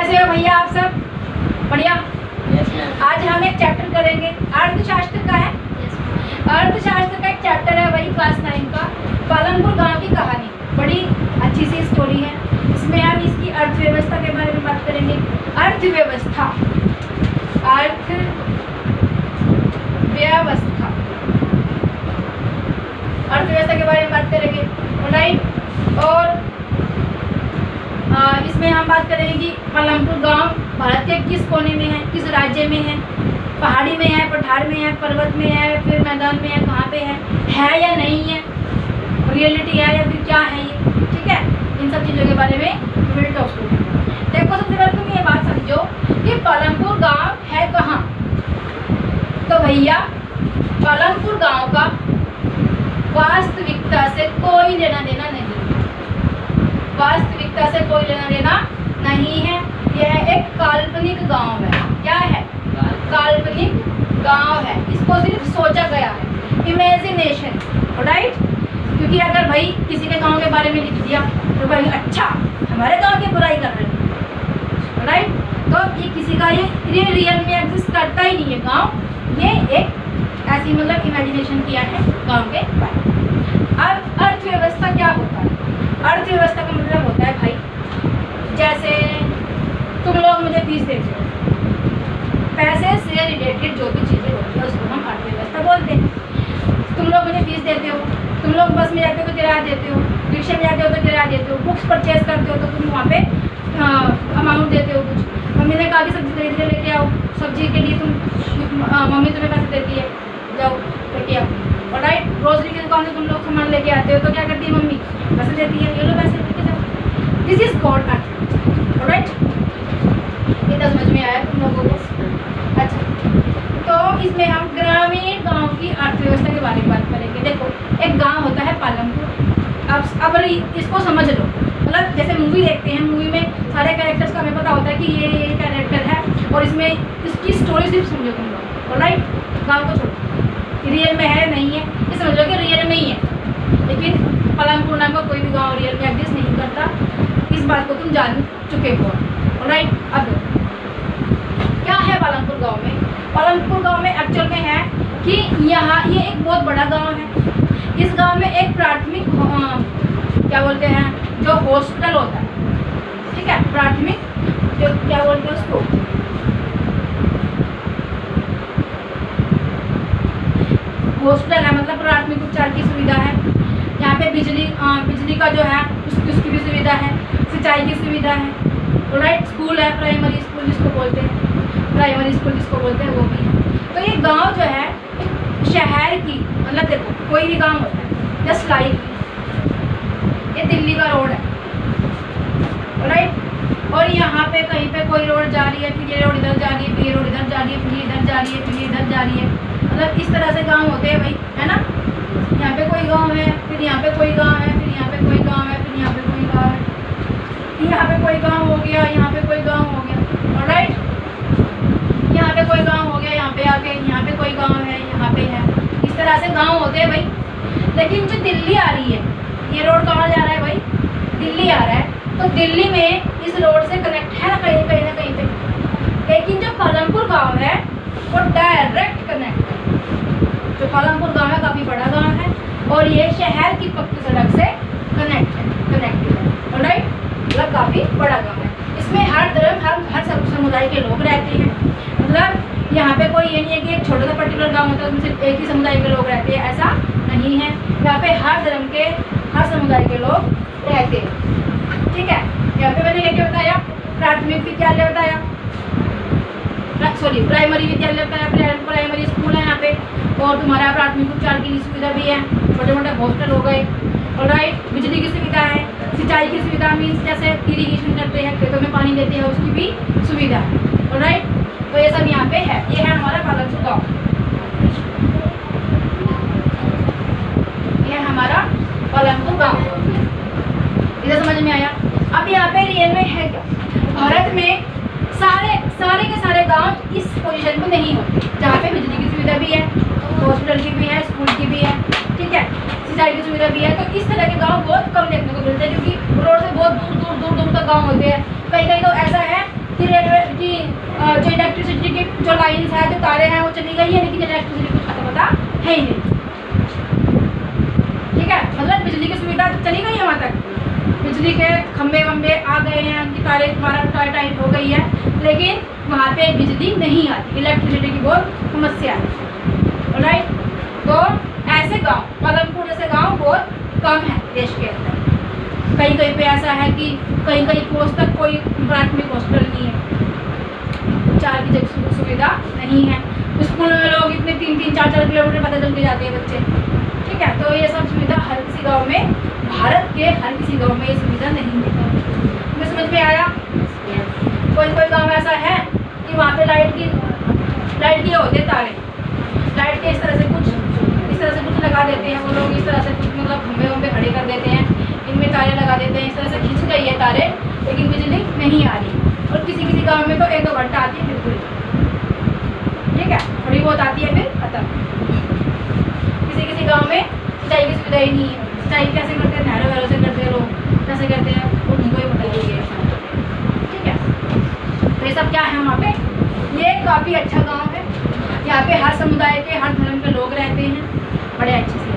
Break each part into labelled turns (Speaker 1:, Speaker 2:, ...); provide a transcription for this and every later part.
Speaker 1: कैसे हो भैया आप सब? बढ़िया। आज हम एक चैप्टर करेंगे, अर्थशास्त्र का है। अर्थशास्त्र का एक चैप्टर है, वही क्लास 9 का, पालनपुर गांव की कहानी। बड़ी अच्छी सी स्टोरी है। इसमें हम इसकी अर्थव्यवस्था के बारे में बात करेंगे। अर्थव्यवस्था, अर्थव्यवस्था के बारे में बात करेंगे, राइट। और इसमें हम बात करेंगे कि पालनपुर गांव भारत के किस कोने में है, किस राज्य में है, पहाड़ी में है, पठार में है, पर्वत में है, फिर मैदान में है, कहाँ पे है या नहीं है, रियलिटी है या फिर क्या है ये, ठीक है। इन सब चीज़ों के बारे में विल टॉक टू। देखो सबसे पहले तुम ये बात समझो कि पालनपुर गांव है कहाँ। तो भैया पालनपुर गांव का वास्तविकता से कोई लेना देना नहीं, वास्तविकता से कोई लेना देना नहीं है। यह एक काल्पनिक गांव है। क्या है? काल्पनिक गांव है। इसको सिर्फ सोचा गया है, इमेजिनेशन, राइट। क्योंकि अगर भाई किसी के गांव के बारे में लिख दिया तो भाई अच्छा हमारे गांव की बुराई कर रहे हैं, राइट। तो ये किसी का ये रियल में एग्जिस्ट करता ही नहीं है गांव। ये एक ऐसी मतलब इमेजिनेशन किया है गांव के बारे में। अब अर्थव्यवस्था क्या होता है? अर्थव्यवस्था का मतलब होता है भाई, जैसे तुम लोग मुझे फीस देते हो, पैसे से रिलेटेड जो भी चीज़ें होती है उसको हम अर्थव्यवस्था बोलते हैं। तुम लोग मुझे फीस देते हो, तुम लोग बस में जाते हो तो किराया देते हो, रिक्शे में जाते हो तो किराया देते हो, बुक्स परचेज करते हो तो तुम वहाँ पे अमाउंट देते हो कुछ। मम्मी ने कहा कि सब्जी खरीद के लेके आओ, सब्जी के लिए मम्मी तुम्हें पैसे देती है, जाओ लेके आओ, और राइट। ग्रोसरी की दुकान से तुम लोग सामान लेके आते हो तो क्या करती है मम्मी? पैसे देती है, ये लो पैसे लेके जाओ। This is called earth, right. ये तो समझ में आया तुम लोगों को? अच्छा, तो इसमें हम ग्रामीण गांव की अर्थव्यवस्था के बारे में बात करेंगे। देखो एक गांव होता है पालनपुर। अब इसको समझ लो, मतलब जैसे मूवी देखते हैं, मूवी में सारे कैरेक्टर्स का हमें पता होता है कि ये कैरेक्टर है और इसमें इसकी स्टोरी सिर्फ समझो तुम लोग, राइट। गाँव को छोड़ो, रियल में है नहीं है ये समझ लो कि रियल में ही है, लेकिन पालनपुर नाम का कोई भी गांव रियल में एग्जिस्ट नहीं करता। इस बात को तुम जान चुके हो, राइट। अब क्या है पालनपुर गांव में? पालनपुर गांव में एक्चुअल में है कि यहाँ ये एक बहुत बड़ा गांव है। इस गांव में एक प्राथमिक क्या बोलते हैं जो हॉस्पिटल होता है, ठीक है, प्राथमिक जो क्या बोलते हैं उसको, हॉस्पिटल है, मतलब प्राथमिक उपचार की सुविधा है। यहाँ पे बिजली का जो है उसकी भी सुविधा है, सिंचाई की सुविधा है, राइट। स्कूल है, प्राइमरी स्कूल जिसको बोलते हैं, प्राइमरी स्कूल जिसको बोलते हैं वो भी है। तो ये गांव जो है शहर की, मतलब देखो कोई भी गांव होता है, जस्ट लाइक ये दिल्ली का रोड है, राइट। और यहाँ पे कहीं पे कोई रोड जा रही है, फिर ये रोड इधर जा रही है, फिर ये रोड इधर जा रही है, फिर ये इधर जा रही है, फिर ये इधर जा रही है, मतलब इस तरह से गांव होते हैं भाई, है ना। यहाँ पे कोई गांव है, फिर यहाँ पे कोई गांव है, फिर यहाँ पे कोई गांव है, फिर यहाँ पे कोई गांव है, यहाँ पे कोई गांव हो गया, यहाँ पे कोई गांव हो गया, राइट। यहाँ पे कोई गांव हो गया, यहाँ पे आके यहाँ पे कोई गांव है, यहाँ पे है, इस तरह से गांव होते हैं भाई। लेकिन जो दिल्ली आ रही है, ये रोड कहाँ जा रहा है भाई? दिल्ली आ रहा है, तो दिल्ली में इस रोड से कनेक्ट है ना कहीं ना कहीं पे। लेकिन जो पालनपुर गांव है वो डायरेक्ट कनेक्ट है। जो पालनपुर गांव है काफ़ी बड़ा गांव है और ये शहर की पक्की सड़क से कनेक्टेड है, राइट। मतलब काफ़ी बड़ा गांव है। इसमें हर धर्म हर समुदाय के लोग रहते हैं। मतलब यहाँ पे कोई ये नहीं है कि एक छोटा सा पर्टिकुलर गांव होता है उसमें सिर्फ एक ही समुदाय के लोग रहते हैं, ऐसा नहीं है। यहाँ पे हर धर्म के हर समुदाय के लोग रहते हैं, ठीक है। यहाँ पे मैंने क्या बताया? प्राथमिक विद्यालय बताया, सॉरी प्राइमरी विद्यालय बताया, प्राइमरी स्कूल है यहाँ पे, और तुम्हारा प्राथमिक उपचार की सुविधा भी है, छोटे मोटे हॉस्टल हो गए, और राइट। बिजली की सुविधा है, सिंचाई की सुविधा मीन्स जैसे इरीगेशन करते हैं, खेतों में पानी देते हैं, उसकी भी सुविधा है, और राइट। तो ये सब यहाँ पे है। ये है हमारा पालनपुर गाँव, ये हमारा पालनपुर गाँव। इधर समझ में आया? अब यहाँ पे रियल में है क्या? भारत में सारे के सारे गांव इस पोजीशन में नहीं होते, जहाँ पे बिजली की सुविधा भी है, हॉस्पिटल की भी है, स्कूल की भी है, ठीक है, सिंचाई की सुविधा भी है। तो इस तरह के गांव बहुत कम देखने को मिलते हैं, क्योंकि रोड से बहुत दूर दूर तक गांव होते हैं। कहीं कहीं तो ऐसा है कि जो इलेक्ट्रिसिटी की जो लाइन्स है, जो तारे हैं, वो चली गई है, लेकिन इलेक्ट्रिसिटी कुछ खत्म होता है ही नहीं। ठीक है, मतलब बिजली की सुविधा चली गई है वहाँ तक, बिजली के खंबे वंबे आ गए हैं, उनकी तारे टाइट हो गई है, लेकिन वहाँ पे बिजली नहीं आती, इलेक्ट्रिसिटी की बहुत समस्या है। राइट, तो ऐसे गांव, पदमपुर जैसे गांव बहुत कम है देश के अंदर। कहीं कहीं पे ऐसा है कि कहीं कहीं पोस्ट तक कोई प्राथमिक हॉस्पिटल नहीं है, उपचार की जगह सुविधा नहीं है, स्कूल में लोग इतने 3-3, 4-4 किलोमीटर पता चल के जाते हैं बच्चे। ठीक है, तो ये सब सुविधा हर किसी गांव में, भारत के हर किसी गांव में ये सुविधा नहीं है। मुझे समझ में आया? कोई कोई गांव ऐसा है कि वहाँ पे लाइट के होते हैं तारे, लाइट के इस तरह से कुछ लगा देते हैं वो लोग, इस तरह से कुछ मतलब खंबे वंबे खड़े कर देते हैं, इनमें तारे लगा देते हैं, इस तरह से खींच गई है तारे, लेकिन बिजली नहीं आ रही। और किसी किसी गांव में तो 1-2 घंटा आती है बिल्कुल। ठीक है, थोड़ी बहुत आती है फिर खत्म। किसी किसी गांव में सिंचाई की सुविधा ही नहीं है, सिंचाई कैसे करते हैं, नहरों वहरों से करते हैं लोग, कैसे करते हैं वो उनको ही बताइए। ठीक है, तो ये सब क्या है वहाँ पे, ये काफ़ी अच्छा गाँव है, यहाँ पे हर समुदाय के, हर धर्म के लोग रहते हैं बड़े अच्छे से।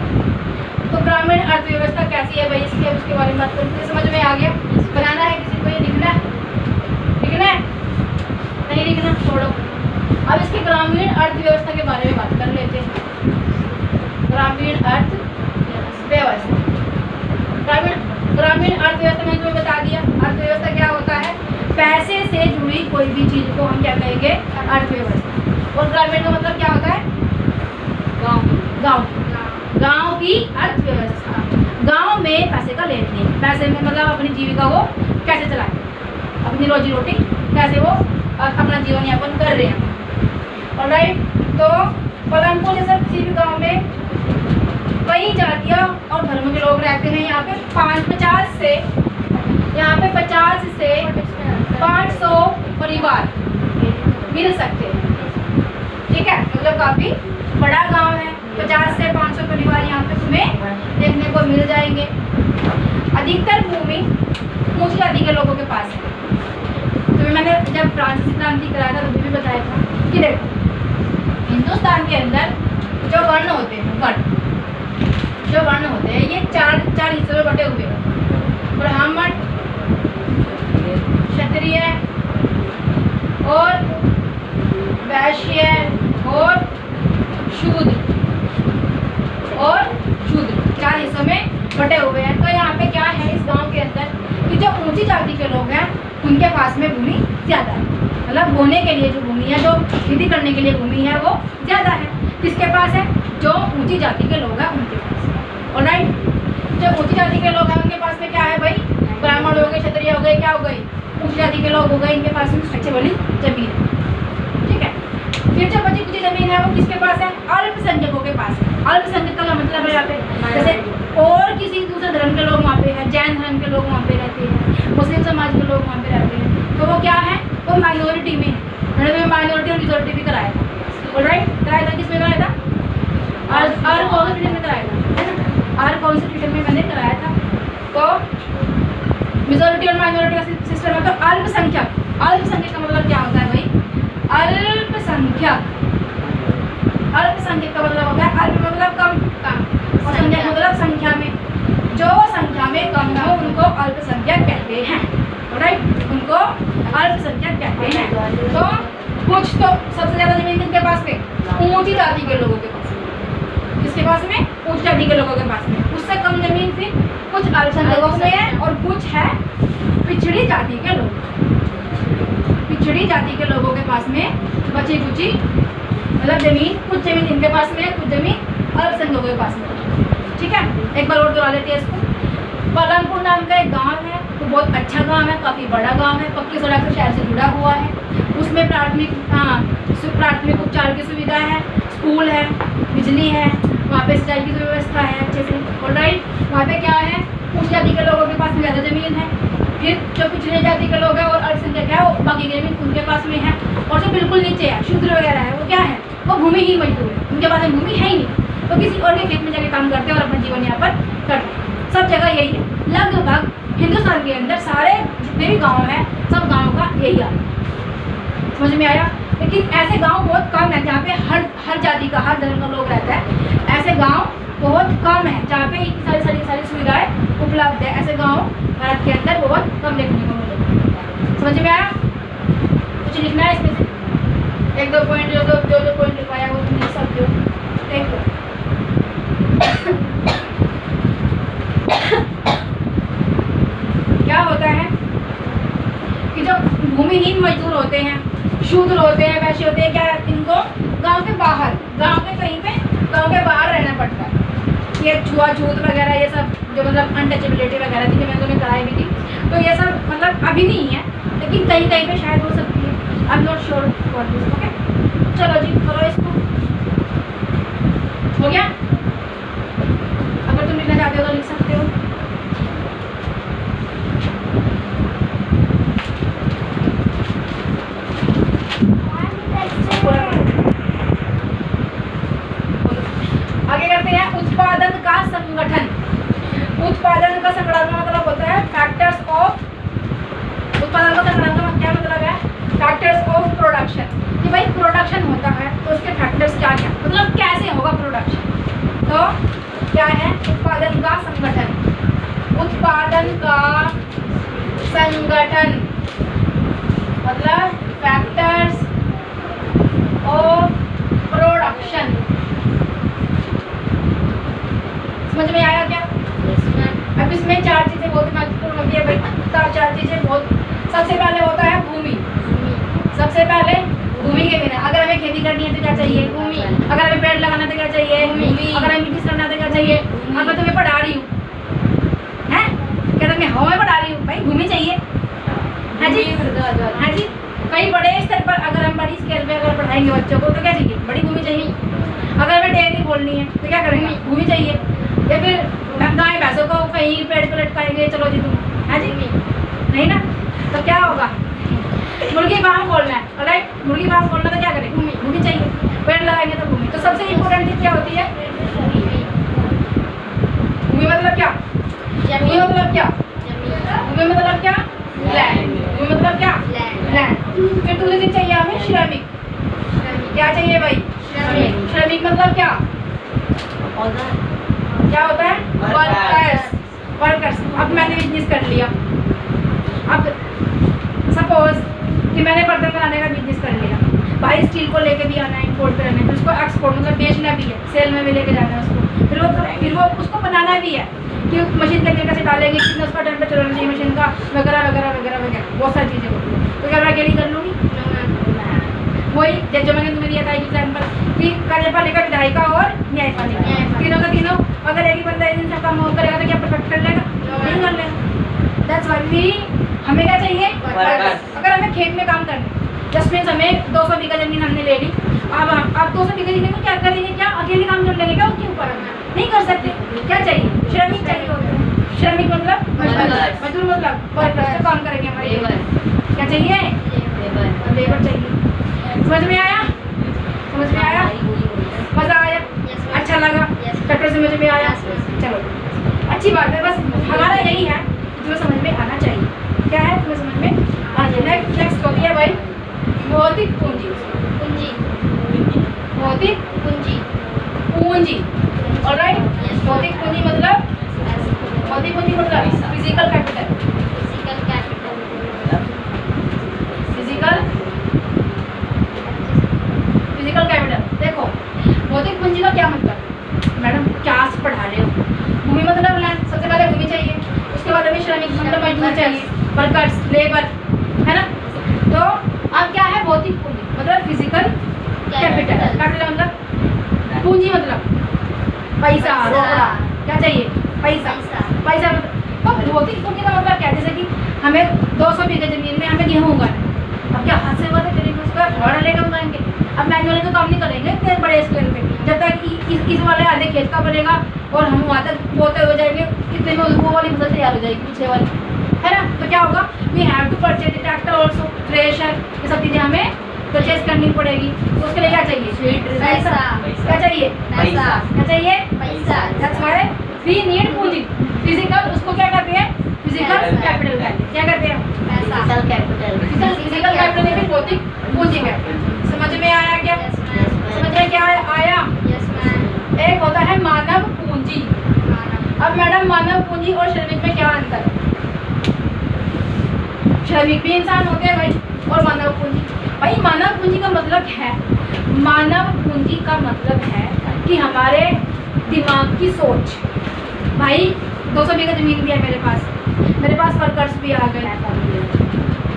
Speaker 1: तो ग्रामीण अर्थव्यवस्था कैसी है भाई, उसके बारे में बात करते हैं। समझ में आ गया? बनाना है किसी को, ये लिखना है नहीं लिखना, छोड़ो। अब इसकी ग्रामीण अर्थव्यवस्था के बारे में बात कर लेते हैं। ग्रामीण अर्थव्यवस्था, ग्रामीण अर्थव्यवस्था मैंने तुम्हें बता दिया। अर्थव्यवस्था क्या होता है, पैसे से जुड़ी कोई भी चीज़ को हम क्या कहेंगे, अर्थव्यवस्था। और ग्रामीण का मतलब क्या होता है, गांव की अर्थव्यवस्था। गांव में पैसे का लेन देन, पैसे में मतलब अपनी जीविका वो कैसे चलाते हैं, अपनी रोजी रोटी कैसे वो अपना जीवन यापन कर रहे हैं। ऑलराइट, तो पदमपुर जैसे किसी भी गांव में कई जातियाँ और धर्म के लोग रहते हैं। यहाँ पे 50 से 500 परिवार मिल सकते हैं। ठीक है, मतलब काफ़ी बड़ा गांव है, 50 से 500 परिवार यहाँ पे तुम्हें देखने को मिल जाएंगे। अधिकतर भूमि ऊंची जाति के लोगों के पास है। तो मैंने जब फ्रांसीसी क्रांति कराया था तो भी बताया था कि देखो, हिंदुस्तान के अंदर जो वर्ण होते हैं ये चार हिस्सों में बटे हुए हैं, ब्राह्मण, क्षत्रिय और वैश्य और शूद्र 4 हिस्सों में बटे हुए हैं। तो यहाँ पे क्या है इस गांव के अंदर कि जो ऊंची जाति के लोग हैं उनके पास में भूमि ज़्यादा है, मतलब बोने के लिए जो भूमि है, जो खेती करने के लिए भूमि है वो ज़्यादा है। किसके पास है, जो ऊंची जाति के लोग हैं उनके पास। ऑलराइट, जो ऊंची जाति के लोग हैं उनके पास में क्या है भाई, ब्राह्मण हो गए, क्षत्रिय हो गए, क्या हो गई, ऊंची जाति के लोग हो गए, इनके पास में अच्छी वाली जमीन है। ठीक है, फिर जो बची कुछ जमीन है वो किसके पास है, अल्पसंख्यकों के पास है। अल्पसंख्यक का मतलब है यहाँ पे जैसे और किसी दूसरे धर्म के लोग वहाँ पे हैं, जैन धर्म के लोग वहाँ पे रहते हैं, मुस्लिम समाज के लोग वहाँ पे रहते हैं, तो वो क्या है, वो माइनॉरिटी में है। मैंने माइनॉरिटी और मेजॉरिटी भी कराया था। ऑलराइट, कराया था, किसमें कराया था, आर कॉन्स्टिट्यूशन में कराया था, आर कॉन्स्टिट्यूशन में मैंने कराया था। तो मेजॉरिटी और माइनॉरिटी का सिस्टम है। तो अल्पसंख्यक का मतलब क्या होता है भाई, अल्पसंख्यक का मतलब होता है, अल्प मतलब कम और संख्यक मतलब संख्या में, जो संख्या में कम हो उनको अल्पसंख्यक कहते हैं। राइट, उनको अल्पसंख्यक कहते हैं। तो कुछ तो सबसे ज़्यादा जमीन किसके पास में, ऊंची जाति के लोगों के पास में। किसके पास में, ऊंची जाति के लोगों के पास में। उससे कम जमीन फिर कुछ अल्पसंख्यकों में है और कुछ है पिछड़ी जाति के लोग, पिछड़ी जाति के लोगों के पास में बची कुची मतलब जमीन, कुछ जमीन इनके पास में है, कुछ जमीन अल्पसंख्यकों के पास में। ठीक है, एक बार और दोहरा लेते हैं इसको। पदमपुर नाम का एक गांव है, तो बहुत अच्छा गांव है, काफ़ी बड़ा गांव है, पक्की सड़क से शहर से जुड़ा हुआ है। उसमें प्राथमिक उपचार की सुविधा है, स्कूल है, बिजली है, वहाँ पे सिंचाई की व्यवस्था है अच्छे से। ऑलराइट, वहाँ पे क्या है, उच्च जाति के लोगों के पास में ज़्यादा ज़मीन है, फिर जो पिछड़े जाति के लोग हैं और अल्पसंख्यक है वो बाकी जमीन उनके पास में है। और जो बिल्कुल नीचे है, शूद्र वगैरह है, वो क्या है, वो भूमिहीन मजदूर है, उनके पास में भूमि है ही नहीं, तो किसी और के खेत में जाके काम करते हैं और अपना जीवन यापन करते हैं। सब जगह यही है, लगभग हिंदुस्तान के अंदर सारे जितने भी गाँव हैं सब गाँव का यही हाल है। समझ में आया? लेकिन ऐसे गांव बहुत कम है जहाँ पे हर जाति का, हर धर्म का लोग रहता है। ऐसे गांव बहुत कम है जहाँ पे इतनी सारी सुविधाएं उपलब्ध है। ऐसे गांव भारत के अंदर बहुत कम देखने को मिले। समझ में आया? कुछ लिखना है इसमें से? एक दो पॉइंट जो पॉइंट लिखवाया वो तुम लिख सकते हो। देखो क्या होता है कि जो भूमिहीन मजदूर होते हैं, शूद्र होते हैं, वैसे होते हैं, क्या इनको गांव के बाहर, गांव के कहीं पे गांव के बाहर रहना पड़ता है। ये छुआछूत वगैरह, ये सब जो मतलब अनटचेबिलिटी वगैरह थी, मैंने तुम्हें कराई भी थी, तो ये सब मतलब अभी नहीं है, लेकिन कहीं कहीं पे शायद हो सकती है। I am not sure for this. Okay, चलो जी करो इसको। हो गया? अगर तुम लिखना चाहते हो तो लिख सकते हो। आगे करते हैं उत्पादन का संगठन। उत्पादन का संगठन का मतलब होता है फैक्टर्स ऑफ, उत्पादन का संगठन का क्या मतलब है? Factors of production. कि भाई प्रोडक्शन होता है तो उसके फैक्टर्स क्या क्या, मतलब कैसे होगा प्रोडक्शन। तो क्या है उत्पादन का संगठन? उत्पादन का संगठन मतलब फैक्टर्स ऑफ प्रोडक्शन। समझ में आया क्या? अब इसमें चार चीजें बहुत महत्वपूर्ण होती है भाई। चार चीजें बहुत, सबसे पहले होता है भूमि। सबसे पहले भूमि के बिना, अगर हमें खेती करनी है तो क्या चाहिए? भूमि। अगर हमें पेड़ लगाना तो क्या चाहिए? भूमि। अगर हमें बिजनेस करना तो क्या चाहिए? अब मैं तुम्हें पढ़ा रही हूँ, है क्या तुम्हें हवा में पढ़ा रही हूँ? भाई भूमि चाहिए, है जी? है जी? कई बड़े स्तर पर अगर हम बड़ी स्केल पे अगर पढ़ाएंगे बच्चों को तो क्या चाहिए? बड़ी भूमि चाहिए। अगर हमें डेयरी खोलनी है तो क्या करेंगे? भूमि चाहिए। या फिर गाय भैंसों को कहीं पेड़ पे लटकाएंगे, चलो जी तुम, है जी? नहीं ना? तो क्या होगा? मुर्गी फार्म खोलना है, राइट? मुर्गी फार्म खोलना तो क्या करें? भूमि चाहिए। पेड़ लगाएंगे तो भूमि। तो सबसे इम्पोर्टेंट चीज क्या होती है? भूमि मतलब क्या? भूमि मतलब क्या? भूमि मतलब क्या? लैंड। भूमि मतलब क्या? लैंड। फिर दूसरी चीज चाहिए हमें श्रमिक। क्या चाहिए भाई? श्रमिक मतलब क्या? क्या होता है? वर्कर्स। वर्कर्स। अब मैंने बिजनेस कर लिया, अब सपोज कि मैंने बर्तन बनाने का बिजनेस कर लिया, भाई स्टील को लेके भी आना है, इम्पोर्ट पे रहना है, फिर उसको एक्सपोर्ट मतलब बेचना भी है, सेल में भी लेके जाना है उसको, फिर वो उसको बनाना भी है कि मशीन के अंदर कैसे डालेंगे, कितना उसका टेम्परेचर होना चाहिए मशीन का, वगैरह वगैरह वगैरह वगैरह, बहुत सारी चीज़ें होती हैं। तो क्या मैं अकेली कर लूँगी? वही जो मैंने तुम्हें दिया था एग्जाम्पल कि कार्यपालिका, विधायिका और न्यायपालिका, तीनों का तीनों अगर एक ही बंदा इन सब काम करेगा तो क्या परफेक्ट कर लेगा? नहीं कर लेगा। दैट्स व्हाई हमें क्या चाहिए? अगर हमें खेत में काम करना, जस्ट मीन्स हमें 200 बीघा जमीन हमने ले ली, अब आप 200 बीघा जमीन में क्या करेंगे? क्या अकेले काम कर लेंगे क्या उसके ऊपर? नहीं कर सकते। क्या चाहिए? श्रमिक चाहिए होता है। श्रमिक मतलब मजदूर, मतलब वर्कर काम करेंगे हमारे। क्या चाहिए? लेबर चाहिए। समझ में आया? समझ में आया? मजा आया? अच्छा लगा? चैप्टर समझ में आया? चलो अच्छी बात है। बस हमारा यही है जो समझ में आना चाहिए। क्या है तुम्हें समझ में आना चाहिए। नेक्स्ट होती है भाई भौतिक पूंजी। भौतिक पूंजी। ऑलराइट? भौतिक पूंजी मतलब फिजिकल कैपिटल। Physical capital. देखो भौतिक पूंजी का क्या मतलब? मैडम क्या पढ़ा रहे हो? भूमि मतलब लैंड, सबसे पहले भूमि चाहिए, उसके बाद हमें श्रमिक मतलब मजदूर चाहिए, वर्कर्स, लेबर, है ना? तो अब क्या है भौतिक पूंजी? मतलब फिजिकल कैपिटल। कैपिटल मतलब पूंजी, मतलब पैसा, रोकड़ा। क्या चाहिए? पैसा। पैसा मतलब भौतिक पूंजी का मतलब क्या? जैसे कि हमें 200 बीघा जमीन में हमें गेहूँ उगाना है, अब क्या हाथ से उगाते करेंगे? उसका भाड़ा लेकर उगाएंगे। अब मैनुअली तो काम नहीं करेंगे इतने बड़े स्केल पे, जब तक इस वाले आधे खेत का बनेगा और हम वहाँ तक बोते हो जाएंगे, कितने में वो वाली फसल तैयार हो जाएगी पीछे वाली, है ना? तो क्या होगा? We have to purchase tractor also, thresher, ये सब चीज़ें हमें परचेज करनी पड़ेगी। तो उसके लिए क्या चाहिए? पैसा। क्या चाहिए? पैसा। क्या चाहिए? पैसा। दैट्स व्हाई वी नीड पूंजी। फिजिकल, उसको क्या कहते हैं? फिजिकल कैपिटल कहते हैं। क्या कहते हैं? पैसा। Physical capital. फिजिकल कैपिटल में भी भौतिक पूंजी कहते हैं। समझ में आया क्या? समझ में क्या आया? एक होता है मानव पूंजी। अब मैडम मानव पूंजी और श्रमिक में क्या अंतर है? श्रमिक भी इंसान होते हैं भाई, और मानव पूंजी। भाई मानव पूंजी का मतलब है, मानव पूंजी का मतलब है कि हमारे दिमाग की सोच। भाई 200 बीघा जमीन भी है मेरे पास वर्कर्स भी आ गए,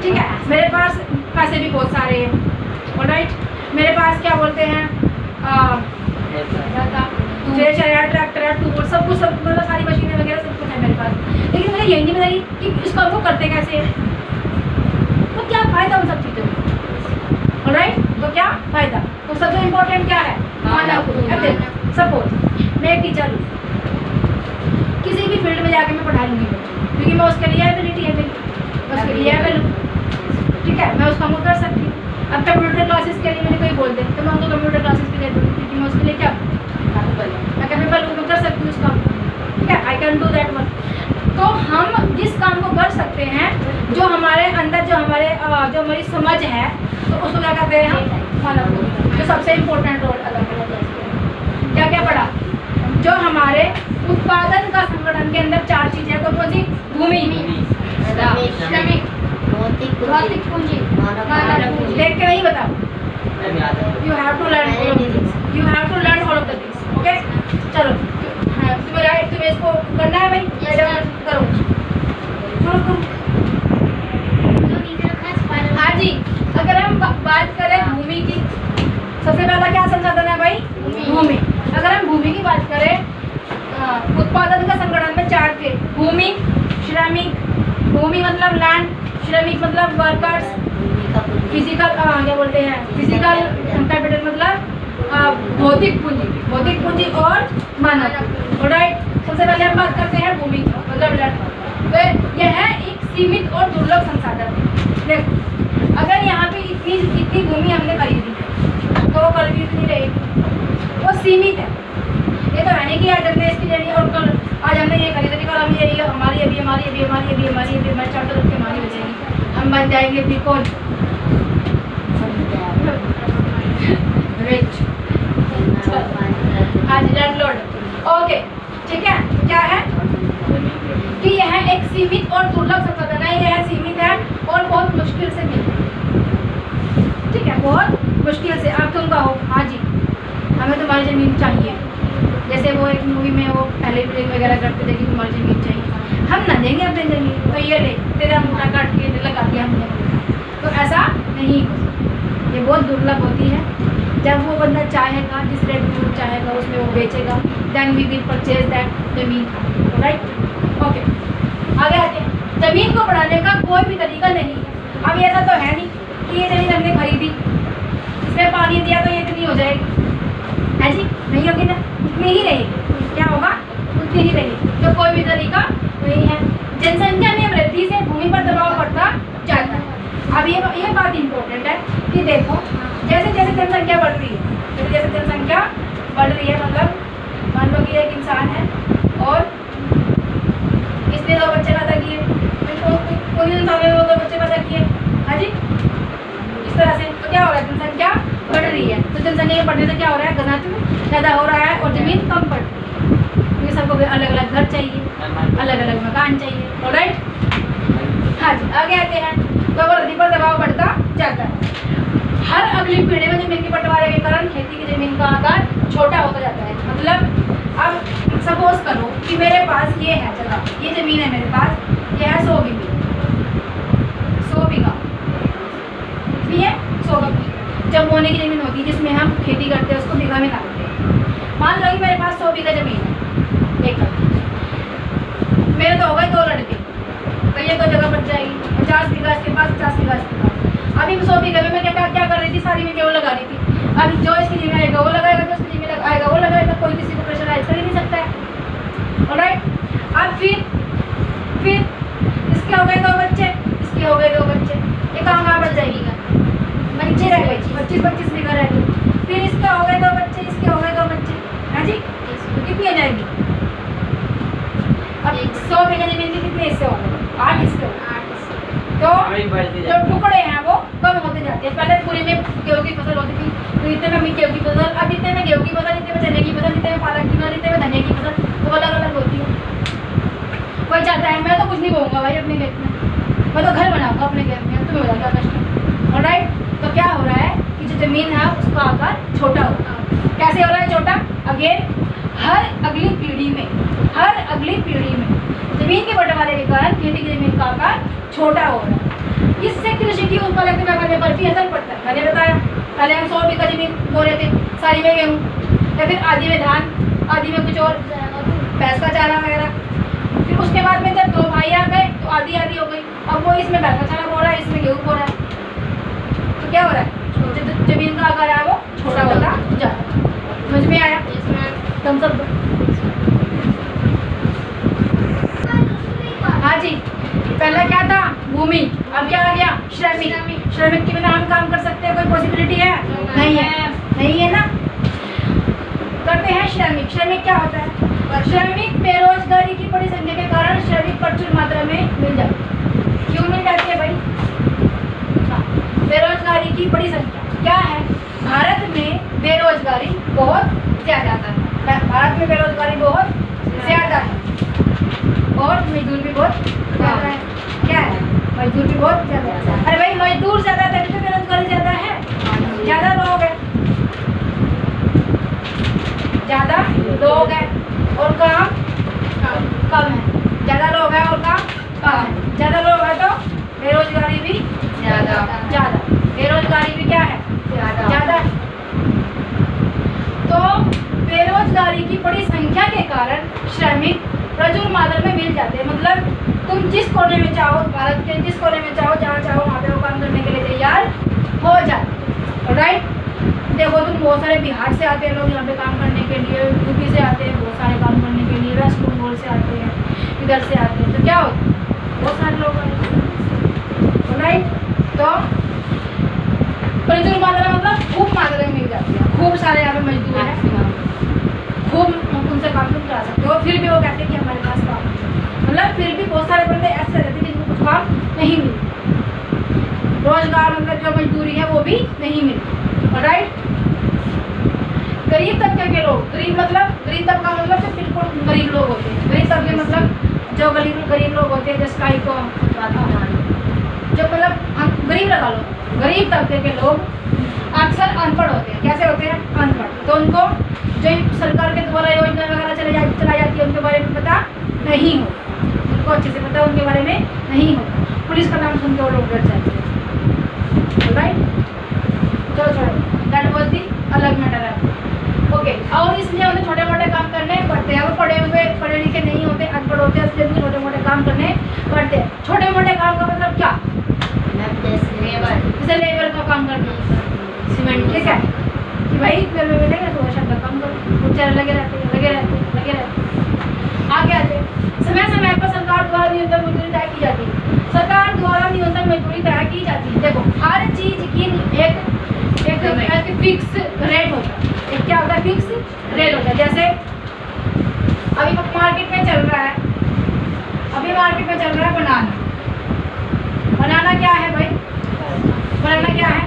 Speaker 1: ठीक है, मेरे पास पैसे भी बहुत सारे हैं, ऑलराइट, मेरे पास क्या बोलते हैं थ्रेशर है, ट्रैक्टर है, टूल, सब कुछ, सब मतलब सारी मशीनें वगैरह सब कुछ है मेरे पास, लेकिन मुझे यही नहीं पता कि इस काम को करते कैसे हैं। तो क्या फ़ायदा उन सब चीज़ों में? ऑलराइट, तो क्या फ़ायदा? तो सबसे इम्पोर्टेंट क्या है? मानव पूंजी। अब देखो, सपोज मैं एक टीचर हूँ, किसी भी फील्ड में जाके मैं पढ़ा लूँगी बच्चों, क्योंकि मैं उसके लिए एबिलिटी है मेरी, उसके लिए एबल हूँ, ठीक है, मैं उस काम को कर सकती हूँ। अब कंप्यूटर क्लासेस के लिए मुझे कोई बोल दे तो मैं उनको कंप्यूटर क्लासेस के लिए दूँगी, क्योंकि मैं उसके लिए क्या मैं कैपेबल हूँ, मैं कर सकती हूँ उस काम को, ठीक है, I can do that one. तो हम जिस काम को कर सकते हैं, जो हमारे अंदर जो हमारी समझ है, तो उसको क्या कहते हैं हम? मानव पूंजी। जो सबसे इम्पोर्टेंट रोल अदा करता है, क्या क्या पढ़ा? जो हमारे उत्पादन का संगठन के अंदर 4 चीजें, कौन सी? भूमि, श्रमिक, भौतिक पूंजी, मानव पूंजी। देख के नहीं बताओ, you have to learn all of the things, okay. चलो, तुम्हें इसको करना है भाई, करो। हाँ जी, अगर हम बात करें भूमि की, सबसे पहला क्या संसाधन है भाई? भूमि। अगर हम भूमि की बात करें, उत्पादन का संगठन में 4 थे, भूमि, श्रमिक, भूमि मतलब लैंड, श्रमिक मतलब वर्कर्स, फिजिकल क्या बोलते हैं, फिजिकल कैपिटल मतलब भौतिक पूंजी और मानव। ऑलराइट, सबसे पहले हम बात करते हैं भूमि की, मतलब लैंड। तो यह है एक सीमित और दुर्लभ संसाधन। देखो, अगर यहाँ पे इतनी भूमि हमने खरीदी तो कल भी इतनी रहेगी, वो सीमित है। ये तो है नहीं कि आज हमने इसकी लेनी और कल आज हमने ये खरीद ली, कल हम ये हमारी अभी 4 तरफ की हमारी हो जाएगी, हम बन जाएंगे फिर कौन? रिच, आज लैंडलॉर्ड। ओके, ठीक है, क्या है कि यह एक सीमित और दुर्लभ संसाधन है, यह सीमित है और बहुत मुश्किल से मिलता है, ठीक है, बहुत मुश्किल से। अब तुम कहो हाँ जी हमें तुम्हारी ज़मीन चाहिए, जैसे वो एक मूवी में वो पहले प्लेन वगैरह करते थे कि तुम्हारी ज़मीन चाहिए, हम ना देंगे अपनी ज़मीन, तो ये ले तेरा मुँह काट के लगा दिया हमने। तो ऐसा नहीं हो सकता, ये बहुत दुर्लभ होती है। जब वो बंदा चाहेगा, जिस रेट में वो चाहेगा उसमें वो बेचेगा, then we will purchase that ज़मीन, राइट। ओके, आगे आते हैं। ज़मीन को बढ़ाने का कोई भी तरीका नहीं है। अब ऐसा तो है नहीं कि ये ज़मीन हमने खरीदी, इसमें पानी दिया तो ये इतनी हो जाएगी, है जी, नहीं होगी ना, इतनी ही रहेगी। क्या होगा? उतनी ही रहेगी। तो कोई भी तरीका नहीं है। जनसंख्या में वृद्धि से भूमि पर दबाव बढ़ता जाता है। अब ये बात इम्पोर्टेंट है कि देखो, जैसे जैसे जनसंख्या बढ़ रही है, जैसे जनसंख्या बढ़ रही है, मतलब मान लो कि एक इंसान है और इसने 2 बच्चे पैदा किए, कोई इंसान ने 2 बच्चे पैदा किए, हाँ जी, इस तरह से। तो क्या हो रहा है? जनसंख्या बढ़ रही है, तो जनसंख्या के बढ़ने से क्या हो रहा है? घनत्व ज़्यादा हो रहा है और ज़मीन कम पड़ रही है, क्योंकि सबको अलग अलग घर चाहिए, अलग अलग मकान चाहिए, ऑलराइट। हाँ जी, आगे आते हैं। तो वृद्धि पर दबाव बढ़ता जाता है। हर अगली पीढ़ी में जमीन के बंटवारे के कारण खेती की जमीन का आकार छोटा होता जाता है। मतलब अब सपोज करो कि मेरे पास ये है जगह, ये ज़मीन है मेरे पास, ये है 100 बीघा, 100 बीघा, कितनी है? 100 बीघा। जब बोने की ज़मीन होती है जिसमें हम खेती करते हैं उसको बीघा में नापते हैं। मान लो कि मेरे पास 100 बीघा ज़मीन है, एक मेरे तो हो गए 2 लड़के, तो ये 2 जगह बच जाएगी। 50 बीघा इसके पास, 50 बीघा इसके पास। अभी 100 बीघा में मैं क्या कर रही थी? सारी में गेहूँ लगा रही थी। अब जो इसकी ज़मीन आएगा वो लगाएगा, जो इसकी ज़मीन आएगा वो लगाएगा, कोई किसी को प्रेशराइज कर ही नहीं सकता है, ऑलराइट। अब फिर इसके हो गए 2 बच्चे, इसके हो गए 2 बच्चे, ये कहाँ बच जाएगी? बच्चे रह गए 25-25 बीघा रह गए। फिर इसके हो गए 2 बच्चे, इसके हो गए 2 बच्चे, हाँ जी, कितनी हो जाएगी? अब 100 बीघा ज़मीन के कितने हिस्से हो गए? 8 हिस्से हो गए। तो जो टुकड़े हैं वो कम होते जाते हैं। पहले पूरी में गेहूँ की फसल होती थी, तो इतने में गेहूँ की फसल, अब इतने में गेहूँ की फसल, इतने में चने की फसल, इतने में पालक की फसल, इतने में धनिया की फसल, तो अलग अलग होती है। कोई चाहता है मैं तो कुछ नहीं बोऊंगा भाई अपने खेत में, मैं तो घर बनाऊंगा अपने खेत में, तुम्हें बता क्या कष्ट है। ऑलराइट, तो क्या हो रहा है कि जो जमीन है उसका आकार छोटा होता है। कैसे हो रहा है छोटा? अगेन हर अगली पीढ़ी में जमीन के बंटवारे के कारण खेती की जमीन का आकार छोटा हो रहा है। इससे कृषि की उत्पादकता बढ़ने पर भी असर पड़ता है। मैंने बताया पहले हम 100 बीघा जमीन बो रहे थे, सारी में गेहूँ, या फिर आधी में धान, आधी में कुछ और भैंस का चारा वगैरह। फिर उसके बाद में जब 2 भाई आ गए तो आधी आधी हो गई। अब वो इसमें भैंस का चारा बो रहा है, इसमें गेहूँ बो रहा है, तो क्या हो रहा है? जमीन का आकार है वो छोटा होता जा रहा है। समझ में आया? तुम सब हाँ जी, पहले क्या था? भूमि, अब क्या आ गया? श्रमिक। श्रमिक के बिना हम काम कर सकते हैं? कोई पॉसिबिलिटी है? नहीं है, नहीं है ना। करते हैं श्रमिक। श्रमिक क्या होता है? श्रमिक बेरोजगारी की बड़ी संख्या के कारण श्रमिक प्रचुर मात्रा में मिल जाते हैं। क्यों मिल जाती है भाई? बेरोजगारी की बड़ी संख्या क्या है? भारत में बेरोजगारी बहुत ज्यादा है। भारत में बेरोजगारी बहुत ज्यादा है और मजदूर भी बहुत ज्यादा है। क्या है? मजदूर भी बहुत ज्यादा है। अरे भाई मजदूर ज्यादा है तभी तो बेरोजगारी ज्यादा है। ज्यादा लोग हैं, ज्यादा लोग हैं और काम कम है। ज्यादा लोग हैं और काम कम है। ज्यादा लोग है तो बेरोजगारी भी ज्यादा। बेरोजगारी भी क्या है? ज्यादा है। तो बेरोजगारी की बड़ी संख्या के कारण श्रमिक प्रचुर मात्रा में मिल जाते हैं। मतलब तुम जिस कोने में चाहो, भारत के जिस कोने में चाहो, जहाँ चाहो वहाँ पे वो काम करने के लिए तैयार हो जाते। राइट, देखो तुम बहुत सारे बिहार से आते हैं लोग यहाँ पे काम करने के लिए, यूपी से आते हैं बहुत सारे काम करने के लिए, वेस्ट बंगाल से आते हैं, इधर से आते हैं, तो क्या होता है? बहुत सारे लोग आते हैं। राइट, तो प्रचुर मात्रा मतलब खूब मात्रा में मिल जाती है। खूब सारे यहाँ पे मजदूर हैं, खूब उनसे काम तुम करा सकते हो। फिर भी वो कहते हैं कि हमारे पास काम नहीं। मतलब फिर भी बहुत सारे बंदे ऐसे रहते हैं जिनको कुछ काम नहीं मिलता। रोजगार मतलब जो मजदूरी है वो भी नहीं मिलती। राइट, गरीब तबके के लोग, गरीब तबका मतलब जो बिल्कुल गरीब लोग होते हैं। गरीब तबके मतलब जो गरीब लोग होते हैं, जिसका जो मतलब हम गरीब लगा लो, गरीब तबके के लोग अक्सर अनपढ़ होते हैं। कैसे होते हैं? अनपढ़। तो उनको जो सरकार के द्वारा योजना वगैरह चलाई जाती है उनके बारे में पता नहीं हो, उनको अच्छे से पता उनके बारे में नहीं होता। पुलिस का नाम सुन के वो लोग डर जाते हैं। राइट, चलो छोड़ो, दैट वाज दी अलग मैटर है। ओके, और इसलिए उन्हें छोटे मोटे काम करने पड़ते हैं। वो पढ़े लिखे नहीं होते, अनपढ़ होते हैं, इसलिए छोटे मोटे काम करने पड़ते हैं। छोटे मोटे काम का मतलब क्या? जैसे लेबर का काम करना, सीमेंट, ठीक है कि भाई लेबर मिलेगा तो वर्षा का काम करो, बेचारे लगे रहते हैं। आगे आते समय समय पर सरकार द्वारा न्यूनतम मजदूरी तय की जाती है। सरकार द्वारा न्यूनतम मजदूरी तय की जाती है। देखो हर चीज की एक फिक्स रेट होता है। एक क्या होता है? फिक्स रेट होता है। जैसे अभी मार्केट में चल रहा है, बनाना क्या है भाई? बनाना क्या है?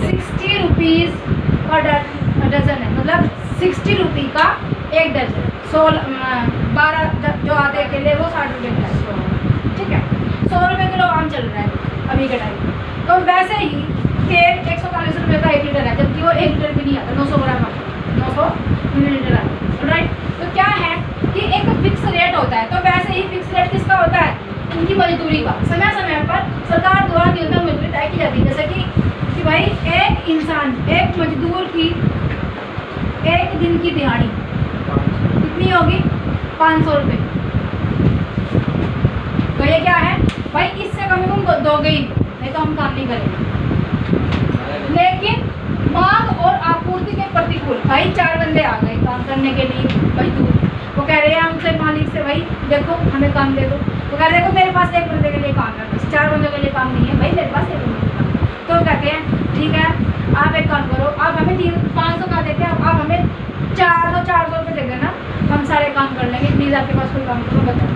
Speaker 1: 60 रुपीज़ पर डजन है। मतलब 60 रुपये का एक दर्जन। 12 जो आते हैं केले वो 60 रुपये का है, ठीक है। 100 रुपये किलो आम चल रहा है अभी के टाइम। तो वैसे ही तेल 140 रुपये का 1 लीटर है, जबकि वो 1 लीटर भी नहीं आता, 900 ग्राम आता है, 900 मिलीलीटर आता है। राइट, तो क्या है कि एक फिक्स रेट होता है। तो वैसे ही फिक्स रेट किसका होता है? उनकी मजदूरी का। समय समय पर सरकार द्वारा न्यूनतम मजदूरी तय की जाती है। जैसे कि भाई एक इंसान, एक मजदूर की एक दिन की दिहाड़ी कितनी होगी? 500 रुपये। तो ये क्या है भाई? इससे कम तुम दोगे ही नहीं तो हम काम नहीं करेंगे। लेकिन मांग और आपूर्ति के प्रतिकूल भाई 4 बंदे आ गए काम करने के लिए मजदूर। वो कह रहे हैं हमसे मालिक से भाई देखो हमें काम दे दो। वो कह रहे देखो मेरे पास 1 बंदे के लिए काम है, बस 4 बंदों के लिए काम नहीं है भाई, मेरे पास 1 बंदे का। तो कहते हैं ठीक है आप एक काम करो, आप हमें 500 का देते हैं, आप हमें 400 रुपये दे देना, हम सारे काम कर लेंगे, प्लीज़ आपके पास कोई काम करो बताओ।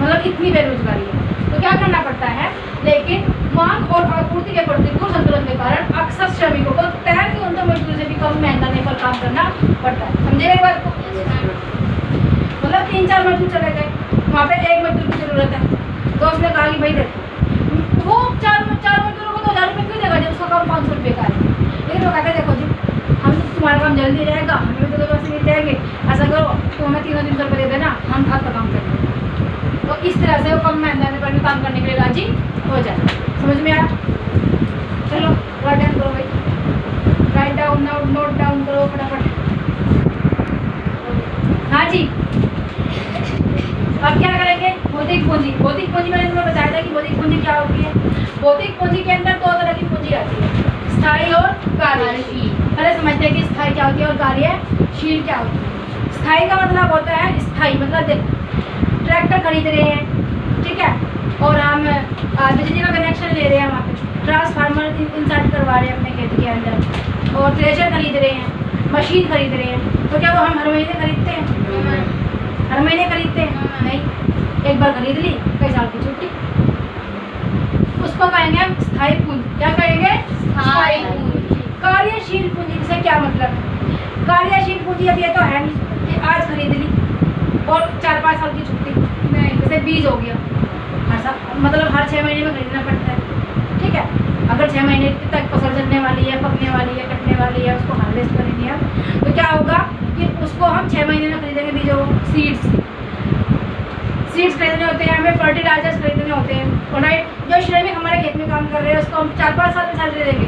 Speaker 1: मतलब इतनी बेरोजगारी है। तो क्या करना पड़ता है? लेकिन मांग और आपूर्ति के प्रतिकूल संतुलन के कारण अक्सर श्रमिकों को तय की उनका मजदूरी से भी कम मेहनत पर काम करना पड़ता है। समझे मेरी बात को? मतलब 3-4 मजदूर चले गए, वहाँ पे एक मजदूर की जरूरत है, तो उसने कहा कि भाई देखो वो चार मजदूरों को 1000 रुपये क्यों देगा जब उसका काम 500 रुपये का है। लेकिन वो कहते देखो जी हम तुम्हारा काम जल्दी हो जाएगा, हमें भी तो पैसे मिल जाएंगे, ऐसा करो तो हमें 300 रुपये दे देना, हम आपका काम करेंगे। तो इस तरह से वो कम मेहनत पर भी काम करने के लिए राजी हो जाए। समझ में आया? चलो राइट डाउन करो भाई, राइट डाउन नोट डाउन करो फटाफट। हाँ जी, अब क्या करेंगे? भौतिक पूंजी। भौतिक पूंजी मैंने तुम्हें बताया था कि भौतिक पूंजी क्या होती है। भौतिक पूंजी के अंदर 2 तरह की पूंजी आती है, स्थायी और कार्यशील। पहले समझते हैं कि स्थायी क्या होती है और कार्यशील क्या होती है। स्थायी का मतलब होता है, स्थायी मतलब देखो ट्रैक्टर खरीद रहे हैं, ठीक है, और हम बिजली का कनेक्शन ले रहे हैं, वहाँ पे ट्रांसफार्मर इंसर्ट करवा रहे हैं अपने खेत के अंदर, और थ्रेशर खरीद रहे हैं, मशीन खरीद रहे हैं, तो क्या वो हम हर महीने खरीदते हैं? हर महीने खरीदते हैं? नहीं, एक बार खरीद ली, कई साल की छुट्टी, उसको कहेंगे हम स्थायी पूंजी। क्या कहेंगे? स्थायी पूंजी। कार्यशील पूंजी से क्या मतलब है? कार्यशील पूंजी अब ये तो है नहीं कि आज खरीद ली और 4-5 साल की छुट्टी, नहीं, जैसे बीज हो गया, हर साल मतलब हर 6 महीने में खरीदना पड़ता है, ठीक है। अगर 6 महीने तक फसल चलने वाली है, पकने वाली है, कटने वाली है, उसको हार्वेस्ट करेंगे हम, तो क्या होगा कि उसको हम 6 महीने में खरीदेंगे बीजों को। सीड्स खरीदने होते हैं, हमें फर्टिलाइजर्स खरीदने होते हैं, और राइट जो श्रमिक हमारे खेत में काम कर रहे हैं उसको हम 4-5 साल में सैलरी देंगे,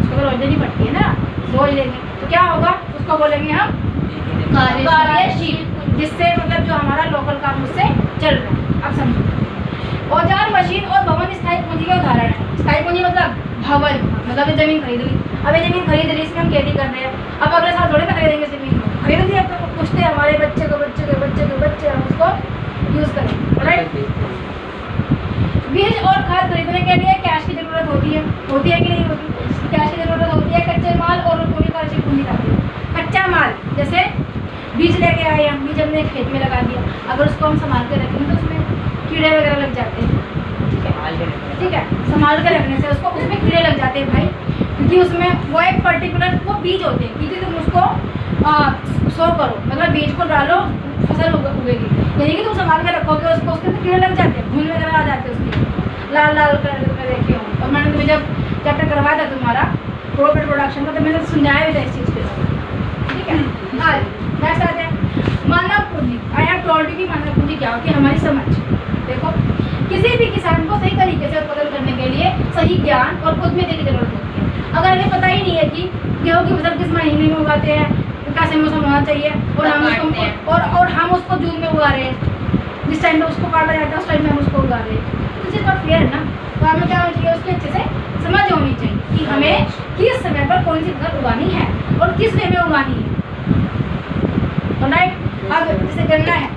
Speaker 1: उसको तो रोज देनी पड़ती है ना, रोज लेंगे, तो क्या होगा उसको बोलेंगे हम कार्यशील, जिससे मतलब जो हमारा लोकल काम उससे चल रहा है। अब समझो, औजार मशीन और भवन स्थायी पूंजी के उदाहरण है। स्थायी पूंजी मतलब भवन, मतलब ये जमीन खरीद ली, अब ये जमीन खरीद ली, इसमें हम खेती कर रहे हैं, अब अगले साल थोड़े ना खरीदेंगे जमीन, खरीद ली, अब तो पूछते हैं हमारे बच्चे को हम उसको यूज करें, राइट। बीज और खाद खरीदने के लिए कैश की जरूरत होती है कि नहीं होती? कैश की जरूरत होती है। कच्चे माल और पूरी कार्यशील पूंजी खाती है। कच्चा माल जैसे बीज लेके आए हम, बीज हमने खेत में लगा दिया, अगर उसको हम संभाल के रखेंगे तो उसमें कीड़े वगैरह लग जाते हैं, ठीक है, संभाल के रखने से उसको उसमें कीड़े लग जाते हैं भाई, क्योंकि उसमें वो एक पर्टिकुलर वो बीज होते हैं, क्योंकि तुम उसको सो करो, मतलब बीज को डालो फसल उगेगी, यानी कि तुम संभाल के रखोगे उसको, उसके तो कीड़े लग जाते हैं, घुन वगैरह आ जाते हैं उसके, लाल कलर में देखे हो। और मैंने तुम्हें जब चैप्टर करवाया था तुम्हारा क्रॉप प्रोडक्शन का, तो मैंने समझाया भी था इस चीज़ के साथ, ठीक है। आज नेक्स्ट आते हैं मानव पूंजी। आई हैव टोल्ड यू कि मानव पूंजी क्या होती है? हमारी समझ। देखो, किसी भी किसान को सही तरीके से उत्पादन करने के लिए सही ज्ञान और उद्यमिता की जरूरत होती है। अगर हमें पता ही नहीं है कि गेहूँ की फसल किस महीने में उगाते हैं, कैसे मौसम होना चाहिए, और हम उसको जून में उगा रहे हैं, जिस टाइम में उसको काटा जाता है उस टाइम में हम उसको उगा रहे हैं, तो इस बात क्लियर है ना? तो हमें क्या होना चाहिए? उसकी अच्छे से समझ होनी चाहिए कि हमें किस समय पर कौन सी फसल उगानी है और किस वे में उगानी है, राइट। अब जैसे गन्ना है,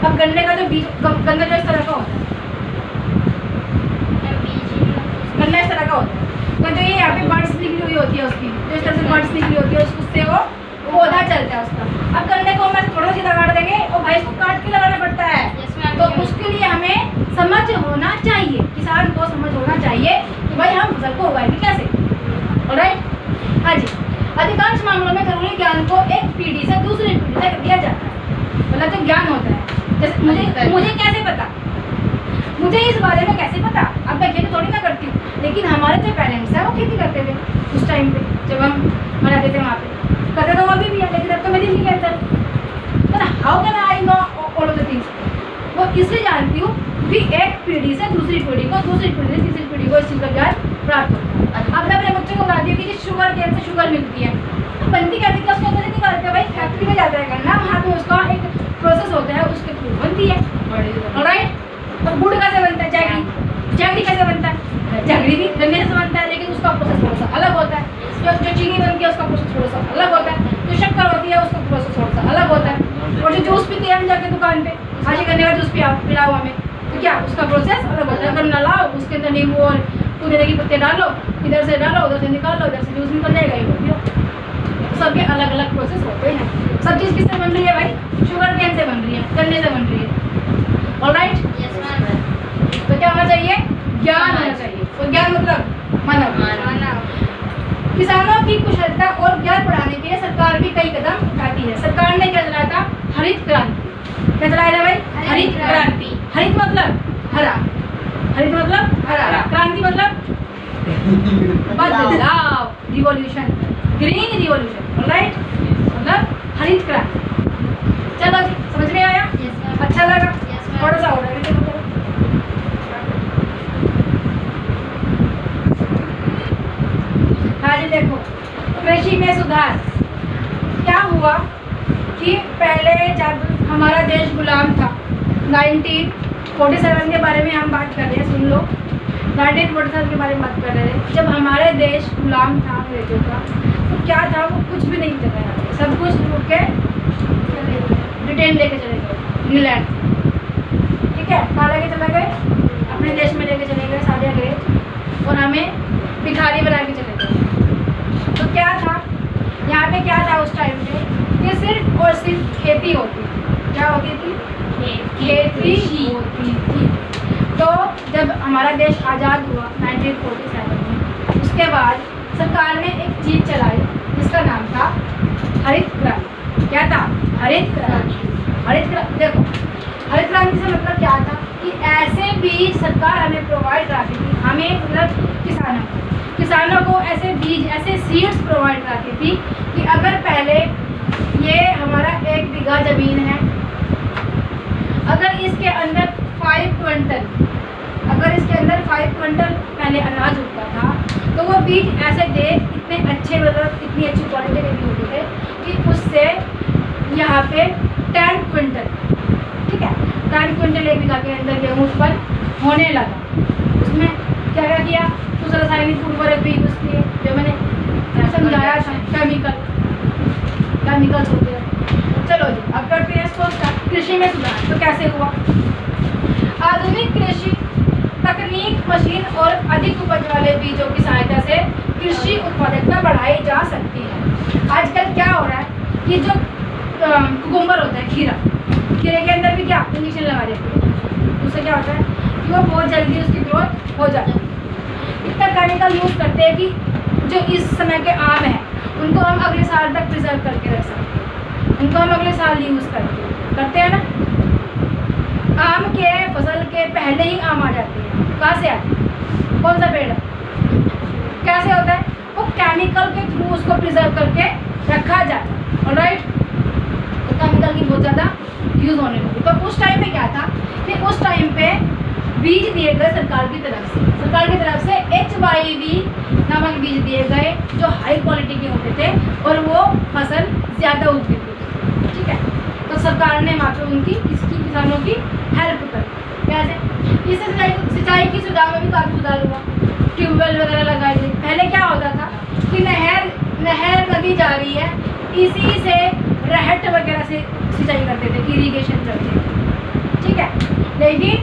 Speaker 1: अब गन्ने का जो बीज, गन्ना जो इस तरह का होता है, गन्ना इस तरह का होता है, तो जो ये यहाँ पे बर्ड्स निकली हुई होती है उसकी, जो इस तरह से बर्ड्स निकली होती है उससे वो पौधा चलता है उसका। अब गन्ने को हम थोड़ा सी लगा देंगे और भाई इसको काट के लगाना पड़ता है, तो उसके लिए हमें समझ होना चाहिए, किसान को समझ होना चाहिए कि भाई हम फसल को उगाएंगे कैसे, राइट। हाँ जी, अधिकांश मामलों में जरूरी ज्ञान को एक पीढ़ी से दूसरी पीढ़ी तक दिया जाता है, मतलब जो ज्ञान होता है, जैसे मुझे कैसे पता, मुझे इस बारे में कैसे पता? अब मैं खेती थोड़ी ना करती हूँ, लेकिन हमारे जो पेरेंट्स हैं वो खेती करते थे उस टाइम पे, जब हम रहते थे वहाँ पे, करते तो अभी भी है, लेकिन अब तो मेरी नहीं कहता। How can I know all of the things? वो इसलिए जानती हूँ कि एक पीढ़ी से दूसरी पीढ़ी को, दूसरी पीढ़ी से तीसरी पीढ़ी को इस चीज़ का ज्ञान प्राप्त होता है। अब मैं अपने बच्चों को बताती हूँ कि शुगर केन से शुगर मिलती है, तो बनती कैसे? उसके अंदर निकालते हैं भाई, फैक्ट्री में जाता है गन्ना, वहाँ पे उसका एक प्रोसेस होता है, उसके थ्रू बनती है, राइट। और गुड़ कैसे बनता है? जैगरी कैसे बनता है? जैगरी भी गन्ने से बनता है, लेकिन उसका प्रोसेस थोड़ा सा अलग होता है। जो चीनी बनती है उसका प्रोसेस थोड़ा सा अलग होता है, जो शक्कर होती है उसका प्रोसेस थोड़ा सा अलग होता है, और जो जूस पीते हैं हम जाके दुकान पे, आज गन्ने का जूस पिलाओ हमें, तो क्या उसका प्रोसेस अलग होता है। गन्ना लाओ, उसके अंदर नींबू और पुदीने की पत्ते डालो, इधर से डालो, उधर से निकालो, इधर से जूस निकल जाएगा, ये पियो। सबके अलग अलग प्रोसेस होते हैं। सब चीज़ किससे बन रही है भाई? शुगर केन से बन रही है, गन्ने से बन रही है, ऑलराइट। तो क्या होना चाहिए? ज्ञान होना चाहिए, ज्ञान मतलब मानव। किसानों की कुशलता और ज्ञान बढ़ाने के लिए सरकार भी कई कदम उठाती है। सरकार ने क्या चलाया था? हरित क्रांति। क्या चलाया था भाई? हरित क्रांति। हरित मतलब हरा, हरित मतलब हरा, क्रांति मतलब बदलाव, रिवॉल्यूशन, ग्रीन रिवॉल्यूशन, राइट, मतलब हरित क्रांति। चलो जी, समझ में आया? अच्छा लगा? थोड़ा सा और आगे देखो। हाँ जी देखो, कृषि में सुधार क्या हुआ कि पहले जब हमारा देश गुलाम था, 1947 के बारे में हम बात कर रहे हैं, सुन लो। 1947 के बारे में बात कर रहे हैं। जब हमारे देश गुलाम था अंग्रेजों का, तो क्या था, वो कुछ भी नहीं चला था, सब कुछ रुक के ब्रिटेन लेके चले गए, इंग्लैंड, ठीक है, कहाँ लेके चले गए? अपने देश में लेके चले गए सारे अंग्रेज, और हमें भिखारी बना के चले गए। तो क्या था यहाँ पे, क्या था उस टाइम पे, कि सिर्फ और सिर्फ खेती होती थी। क्या होती थी? खेती होती थी। तो जब हमारा देश आज़ाद हुआ 1947 में, उसके बाद सरकार ने एक चीज़ चलाई जिसका नाम था हरित क्रांति। क्या था? हरित क्रांति। हरित क्रांति देखो, हरित क्रांति से मतलब क्या था कि ऐसे बीज सरकार हमें प्रोवाइड कराती थी, हमें मतलब किसानों को ऐसे बीज, ऐसे सीड्स प्रोवाइड कराती थी कि अगर पहले ये हमारा 1 बीघा ज़मीन है, अगर इसके अंदर 5 क्विंटल, अगर इसके अंदर 5 क्विंटल पहले अनाज उगता था, तो वो बीज ऐसे थे, इतने अच्छे, मतलब इतनी अच्छी क्वालिटी के बीज होते थे कि उससे यहाँ पे 10 क्विंटल, ठीक है, 10 क्विंटल 1 बीघा के अंदर गेहूँ उत्पन्न होने लगा। उसमें क्या क्या किया? कुछ रासायनिक उर्वरक भी यूज़ किए, जो मैंने समझाया था, केमिकल्स होते हैं। चलो जी, अब करते हैं इसको स्टार्ट। कृषि में सुधार तो कैसे हुआ? आधुनिक कृषि तकनीक, मशीन और अधिक उपज वाले बीजों की सहायता से कृषि उत्पादकता बढ़ाई जा सकती है। आजकल क्या हो रहा है कि जो कुकुम्बर होता है, खीरा, खीरे के अंदर भी क्या इंजेक्शन लगा देते हैं, उससे क्या होता है कि वो बहुत जल्दी उसकी ग्रोथ हो जाती है। इतना केमिकल यूज़ करते हैं कि जो इस समय के आम हैं उनको हम अगले साल तक प्रिजर्व करके रख सकते हैं, उनको हम अगले साल यूज़ करते हैं ना। आम के फसल के पहले ही आम आ जाते हैं, कहाँ से आते हैं? कौन सा पेड़ है? कैसे होता है? वो केमिकल के थ्रू उसको प्रिजर्व करके रखा जाता है, ऑलराइट। तो केमिकल की बहुत ज़्यादा यूज़ होने लगी। तो उस टाइम पे क्या था कि उस टाइम पे बीज दिए गए सरकार की तरफ से HYV नामक बीज दिए गए, जो हाई क्वालिटी के होते थे और वो फसल ज़्यादा उगती थी, ठीक है। तो सरकार ने मात्र उनकी किसानों की हेल्प कर, कैसे? इससे सिंचाई की सुविधा में भी काफ़ी सुधार हुआ, ट्यूबवेल वगैरह लगाए गए। पहले क्या होता था कि नहर नदी जा रही है, इसी से रहट वगैरह से सिंचाई करते थे, इरीगेशन करते थे, ठीक है। लेकिन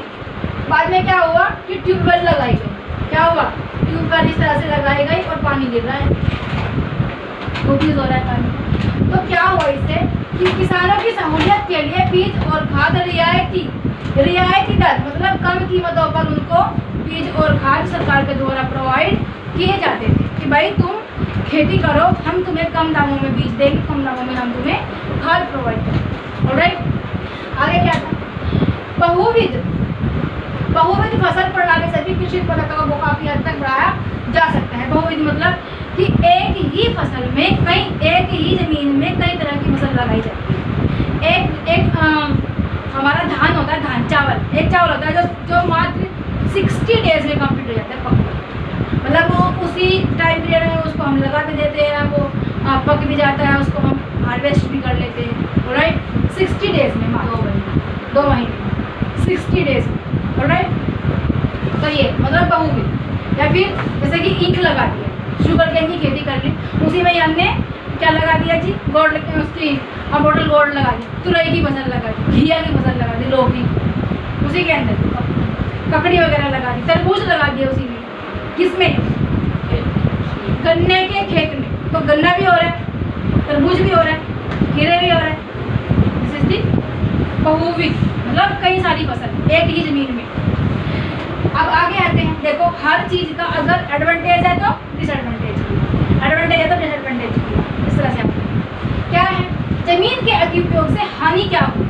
Speaker 1: बाद में क्या हुआ कि ट्यूबवेल लगाई गई। क्या हुआ? ट्यूबवेल इस तरह से लगाई गई और पानी गिर रहा है, बहुत यूज़ हो रहा है पानी। तो क्या हुआ इससे कि किसानों की सहूलियत के लिए बीज और खाद रियायती दर, मतलब कम कीमतों पर उनको बीज और खाद सरकार के द्वारा प्रोवाइड किए जाते थे कि भाई तुम खेती करो, हम तुम्हें कम दामों में बीज देंगे, कम दामों में हम तुम्हें खाद प्रोवाइड करेंगे, ऑलराइट। आगे क्या था? बहुविध फसल प्रणाली से भी कृषि उत्पादकता को काफ़ी हद तक बढ़ाया जा सकता है। बहुविध मतलब कि एक ही फसल में एक ही ज़मीन में कई तरह की फसल लगाई जाती है। एक हमारा धान होता है, धान चावल, एक चावल होता है जो मात्र 60 डेज में कंप्लीट हो जाता है, पक, मतलब वो उसी टाइम पीरियड में उसको हम लगा भी देते हैं, वो पक भी जाता है, उसको हम हार्वेस्ट भी कर लेते हैं, राइट। 60 डेज में, 2 महीने 60 डेज में, राइट। तो ये मतलब बहुविध। या फिर जैसे कि ईख लगा दिया, शुगर केन की खेती कर ली, उसी में हमने क्या लगा दिया जी? गोल्ड, उसकी बोटल गोल्ड लगा दी, तुरई की फसल लगा दी, घिया की फसल लगा दी, लौकी उसी के अंदर, ककड़ी वगैरह लगा दी, तरबूज लगा दिया उसी में। किसमें? गन्ने के खेत में। तो गन्ना भी हो रहा है, तरबूज भी हो रहा है, खीरे भी हो रहा है, बहुविध मतलब कई सारी फसल एक ही ज़मीन में। अब आगे आते हैं, देखो हर चीज का अगर एडवांटेज है तो डिसएडवांटेज भी, एडवांटेज है तो डिसएडवांटेज भी, इस तरह से क्या है। जमीन के अतिउपयोग से हानि क्या हुई?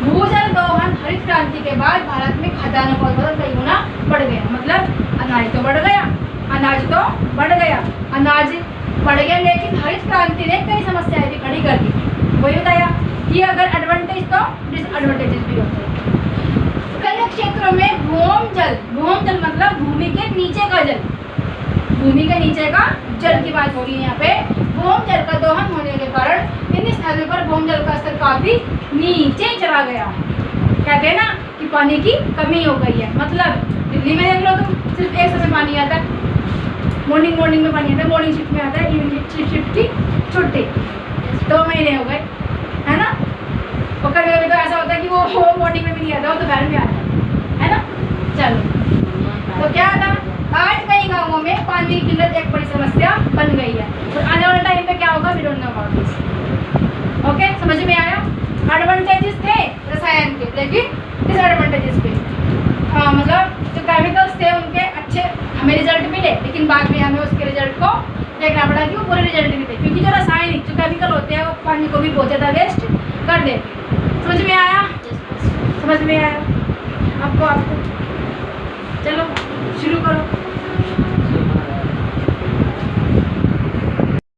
Speaker 1: भूजल दोहन हरित क्रांति के बाद भारत में खदानों का उत्पादन कई गुना बढ़ गया। मतलब अनाज तो बढ़ गया, अनाज तो बढ़ गया, अनाज बढ़ गया, लेकिन हरित क्रांति ने कई समस्याएं भी खड़ी कर दी। वही बताया कि अगर एडवांटेज तो डिसएडवांटेजेस भी होते हैं। कई क्षेत्रों में भूम जल मतलब भूमि के नीचे का जल, भूमि के नीचे का जल की बात हो रही है यहाँ पे। भूम जल का दोहन होने के कारण इन स्थानों पर भूम जल का स्तर काफी नीचे चला गया है। कहते हैं ना कि पानी की कमी हो गई है। मतलब दिल्ली में देख लो तुम, सिर्फ एक समय पानी आता है, मॉर्निंग में पानी आता है, मॉर्निंग शिफ्ट में आता है, इवनिंग शिफ्ट की छुट्टी, 2 महीने हो गए, है ना। और कभी कभी तो ऐसा होता है कि वो मॉर्निंग में भी नहीं आता, वो दोपहर में आता है ना। चलो, तो क्या था, आज कई गाँवों में पानी की किल्लत एक बड़ी समस्या बन गई है। तो आने वाले टाइम पे क्या होगा, we don't know about this. Okay, समझ में आया। एडवांटेजेस थे रसायन के, लेकिन डिसएडवांटेजेस भी। हाँ, मतलब जो केमिकल्स थे उनके अच्छे हमें रिजल्ट मिले, लेकिन बाद में हमें उसके रिजल्ट को देखना पड़ा कि वो पूरे रिजल्ट नहीं थे, क्योंकि जो रासायनिक जो केमिकल होते हैं वो पानी को भी बहुत ज़्यादा वेस्ट कर देते। समझ में आया? समझ में आया आपको? चलो शुरू करो।